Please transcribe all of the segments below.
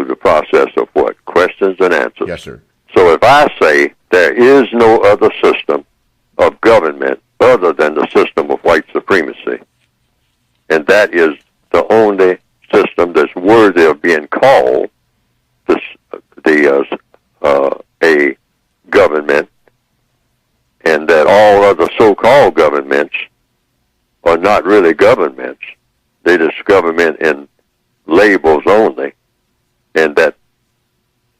through the process of what? Questions and answers. Yes, sir. So if I say there is no other system of government other than the system of white supremacy, and that is the only system that's worthy of being called a government, and that all other so-called governments are not really governments. They just government in labels only, and that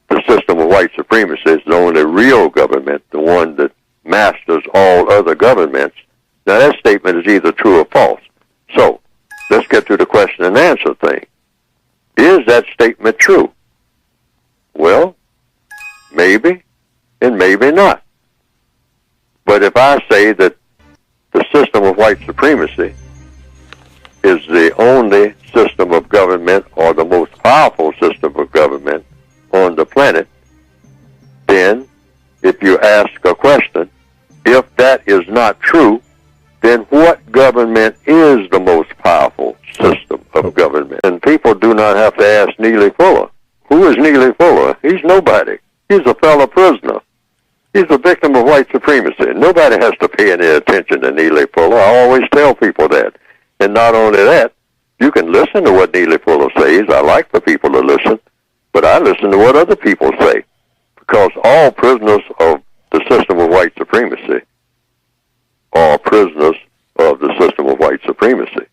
the system of white supremacy is the only real government, the one that masters all other governments. Now, that statement is either true or false. So, let's get to the question and answer thing. Is that statement true? Well, maybe, and maybe not. But if I say that the system of white supremacy is the only system of government or the most powerful system of government on the planet, then if you ask a question, if that is not true, then what government is the most powerful system of government? And people do not have to ask Neely Fuller. Who is Neely Fuller? He's nobody. He's a fellow prisoner. He's a victim of white supremacy. Nobody has to pay any attention to Neely Fuller. I always tell people that. And not only that, you can listen to what Neely Fuller says. I like for people to listen, but I listen to what other people say, because all prisoners of the system of white supremacy are prisoners of the system of white supremacy.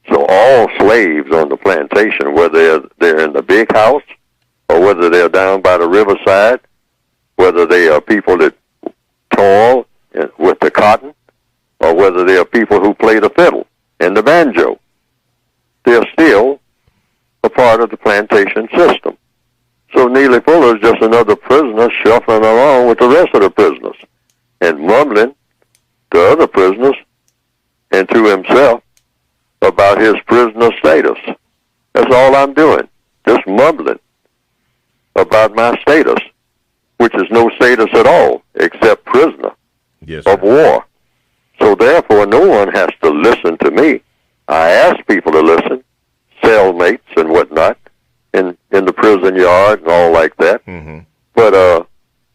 So all slaves on the plantation, whether they're in the big house or whether they're down by the riverside, whether they are people that toil with the cotton, or whether they are people who play the fiddle and the banjo, they're still a part of the plantation system. So Neely Fuller is just another prisoner shuffling along with the rest of the prisoners and mumbling to other prisoners and to himself about his prisoner status. That's all I'm doing, just mumbling about my status, which is no status at all except prisoner of war. So therefore, no one has to listen to me. I ask people to listen, cellmates and whatnot, in the prison yard and all like that. Mm-hmm. But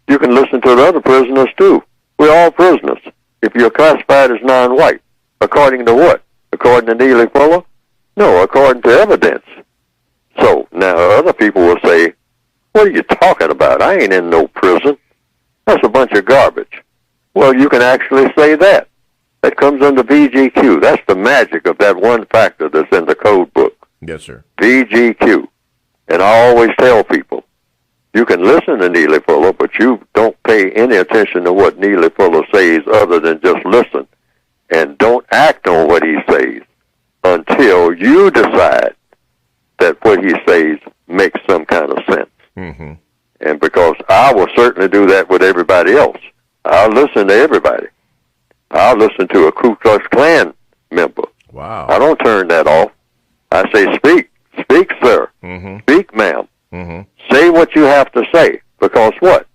you can listen to the other prisoners too. We're all prisoners. If you're classified as non-white, according to what? According to Neely Fuller? No, according to evidence. So now other people will say, what are you talking about? I ain't in no prison. That's a bunch of garbage. Well, you can actually say that. That comes under VGQ. That's the magic of that one factor that's in the code book. Yes, sir. VGQ. And I always tell people, you can listen to Neely Fuller, but you don't pay any attention to what Neely Fuller says other than just listen. And don't act on what he says until you decide that what he says makes some kind of sense. Mm-hmm. And because I will certainly do that with everybody else. I'll listen to everybody. I'll listen to a Ku Klux Klan member. Wow. I don't turn that off. I say, speak. Speak, sir. Mm-hmm. Speak, ma'am. Mm-hmm. Say what you have to say. Because what?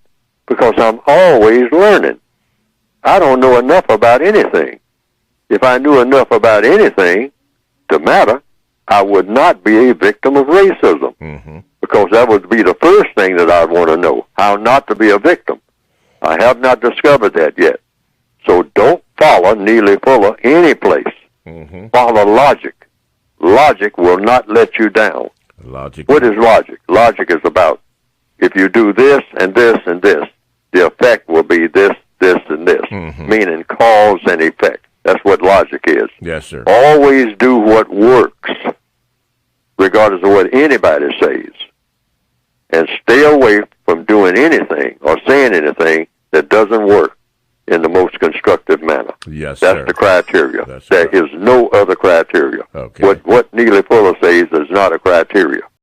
Because I'm always learning. I don't know enough about anything. If I knew enough about anything to matter, I would not be a victim of racism. Mm-hmm. Because that would be the first thing that I'd want to know, how not to be a victim. I have not discovered that yet. So don't follow Neely Fuller any place. Mm-hmm. Follow logic. Logic will not let you down. Logic. What is logic? Logic is about, if you do this and this and this, the effect will be this, this, and this. Mm-hmm. Meaning cause and effect. That's what logic is. Yes, sir. Always do what works, regardless of what anybody says. And stay away from doing anything or saying anything that doesn't work in the most constructive manner. Yes, sir. That's the criteria. That's there right. is no other criteria. Okay. What Neely Fuller says is not a criteria.